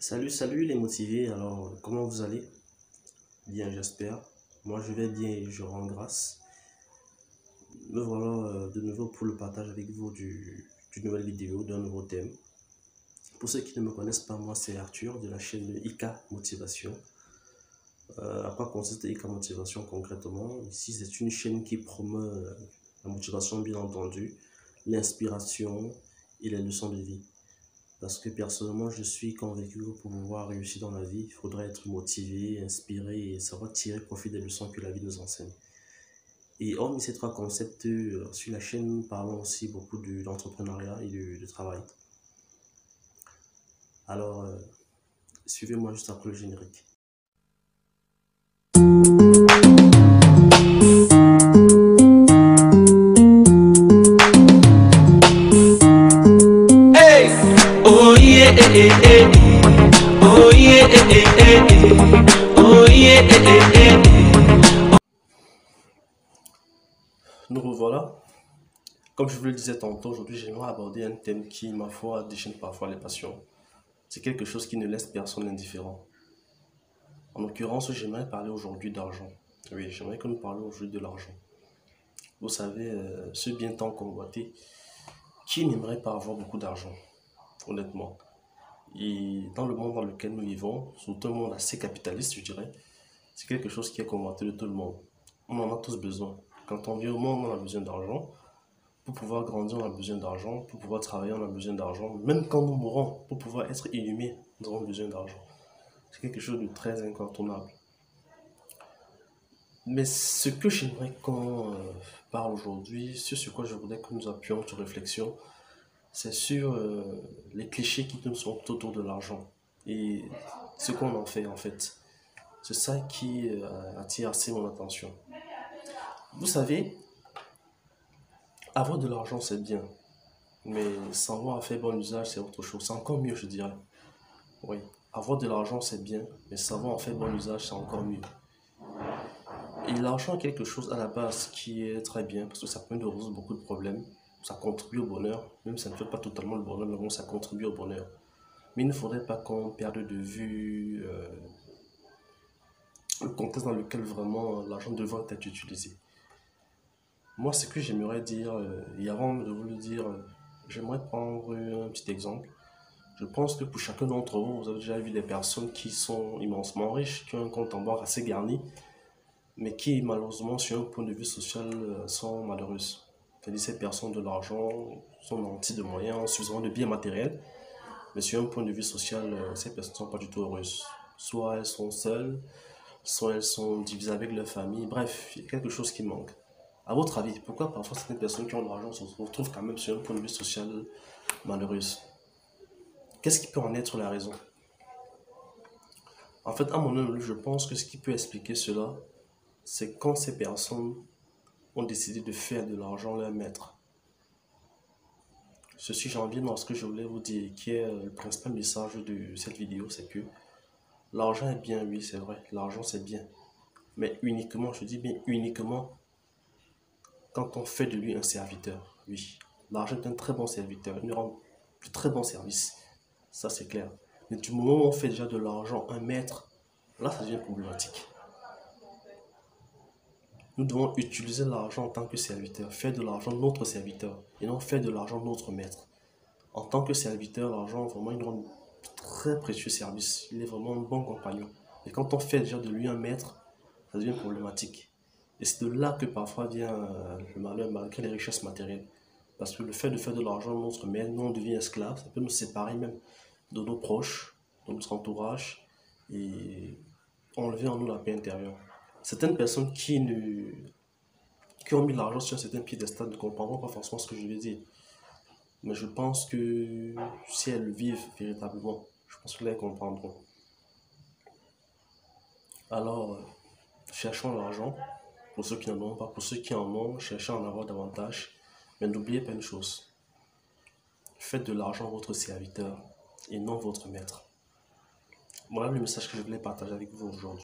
Salut les motivés, alors comment vous allez? Bien j'espère. Moi je vais bien et je rends grâce. Me voilà de nouveau pour le partage avec vous d'une nouvelle vidéo, d'un nouveau thème. Pour ceux qui ne me connaissent pas, moi c'est Arthur de la chaîne IK Motivation. À quoi consiste IK Motivation concrètement? Ici c'est une chaîne qui promeut la motivation bien entendu, l'inspiration et les leçons de vie. Parce que personnellement, je suis convaincu que pour pouvoir réussir dans la vie, il faudrait être motivé, inspiré et savoir tirer profit des leçons que la vie nous enseigne. Et hormis ces trois concepts, sur la chaîne, nous parlons aussi beaucoup d'entrepreneuriat et de travail. Alors, suivez-moi juste après le générique. Hey! Oh yeah, eh, eh, eh. Oh yeah, eh, eh, eh, eh. Oh yeah, eh, eh, eh, eh. Nous revoilà. Comme je vous le disais tantôt, aujourd'hui, j'aimerais aborder un thème qui, ma foi, déchaîne parfois les passions. C'est quelque chose qui ne laisse personne indifférent. En l'occurrence, j'aimerais parler aujourd'hui d'argent. Oui, j'aimerais que nous parlions aujourd'hui de l'argent. Vous savez, ce bien tant convoité, qui n'aimerait pas avoir beaucoup d'argent, honnêtement? Et dans le monde dans lequel nous vivons, surtout un monde assez capitaliste, je dirais, c'est quelque chose qui est convoité de tout le monde. On en a tous besoin. Quand on vient au monde, on a besoin d'argent. Pour pouvoir grandir, on a besoin d'argent. Pour pouvoir travailler, on a besoin d'argent. Même quand nous mourrons, pour pouvoir être inhumés, nous avons besoin d'argent. C'est quelque chose de très incontournable. Mais ce que j'aimerais qu'on parle aujourd'hui, sur quoi je voudrais que nous appuyions notre réflexion, c'est sur les clichés qui nous sont autour de l'argent et ce qu'on en fait en fait. C'est ça qui attire assez mon attention. Vous savez, avoir de l'argent c'est bien, mais savoir en faire bon usage c'est autre chose. C'est encore mieux, je dirais. Oui, avoir de l'argent c'est bien, mais savoir en faire bon usage c'est encore mieux. Et l'argent est quelque chose à la base qui est très bien parce que ça permet de résoudre beaucoup de problèmes. Ça contribue au bonheur, même si ça ne fait pas totalement le bonheur, mais bon, ça contribue au bonheur. Mais il ne faudrait pas qu'on perde de vue le contexte dans lequel vraiment l'argent devrait être utilisé. Moi, ce que j'aimerais dire, et avant de vous le dire, j'aimerais prendre un petit exemple. Je pense que pour chacun d'entre vous, vous avez déjà vu des personnes qui sont immensement riches, qui ont un compte en banque assez garni, mais qui malheureusement, sur un point de vue social, sont malheureuses. C'est-à-dire ces personnes de l'argent sont nantis de moyens, suffisamment de biens matériels, mais sur un point de vue social, ces personnes ne sont pas du tout heureuses. Soit elles sont seules, soit elles sont divisées avec leur famille. Bref, il y a quelque chose qui manque. À votre avis, pourquoi parfois certaines personnes qui ont de l'argent se retrouvent quand même sur un point de vue social malheureuses? Qu'est-ce qui peut en être la raison? En fait, à mon avis, je pense que ce qui peut expliquer cela, c'est quand ces personnes ont décidé de faire de l'argent leur maître. Ceci, j'en viens dans ce que je voulais vous dire, qui est le principal message de cette vidéo, c'est que l'argent est bien, oui, c'est vrai, l'argent c'est bien. Mais uniquement, je dis bien uniquement, quand on fait de lui un serviteur, oui. L'argent est un très bon serviteur, il nous rend de très bons services, ça c'est clair. Mais du moment où on fait déjà de l'argent un maître, là ça devient problématique. Nous devons utiliser l'argent en tant que serviteur, faire de l'argent notre serviteur, et non faire de l'argent notre maître. En tant que serviteur, l'argent, vraiment, il nous rend de très précieux service. Il est vraiment un bon compagnon. Et quand on fait déjà de lui un maître, ça devient problématique. Et c'est de là que parfois vient le malheur, malgré les richesses matérielles. Parce que le fait de faire de l'argent notre maître, nous on devient esclave, ça peut nous séparer même de nos proches, de notre entourage, et enlever en nous la paix intérieure. Certaines personnes qui ont mis l'argent sur un certain piédestal ne comprendront pas forcément ce que je veux dire. Mais je pense que si elles le vivent véritablement, je pense qu'elles comprendront. Alors, cherchons l'argent, pour ceux qui n'en ont pas, pour ceux qui en ont, cherchez à en avoir davantage. Mais n'oubliez pas une chose, faites de l'argent votre serviteur et non votre maître. Voilà le message que je voulais partager avec vous aujourd'hui.